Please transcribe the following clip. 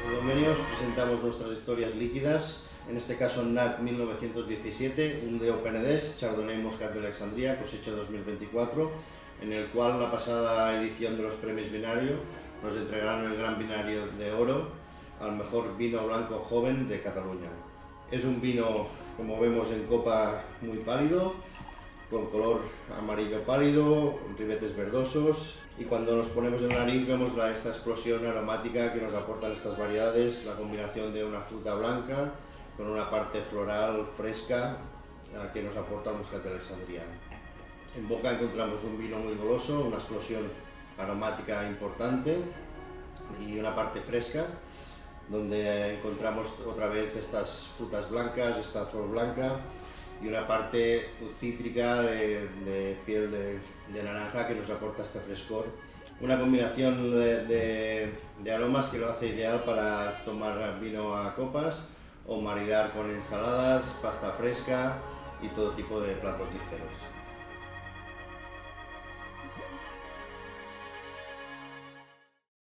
Desde Domenio os presentamos nuestras historias líquidas, en este caso NAC 1917, un DO Penedès, Chardonnay Moscat de Alexandria, cosecha 2024, en el cual la pasada edición de los premios Binario nos entregaron el Gran Binario de Oro al mejor vino blanco joven de Cataluña. Es un vino, como vemos en copa, muy pálido, con color amarillo pálido, ribetes verdosos, y cuando nos ponemos en la nariz vemos esta explosión aromática que nos aportan estas variedades, la combinación de una fruta blanca con una parte floral fresca que nos aporta el Muscat de Alexandria. En boca encontramos un vino muy goloso, una explosión aromática importante y una parte fresca, donde encontramos otra vez estas frutas blancas, esta flor blanca y una parte cítrica de piel de naranja que nos aporta este frescor. Una combinación de aromas que lo hace ideal para tomar vino a copas o maridar con ensaladas, pasta fresca y todo tipo de platos ligeros.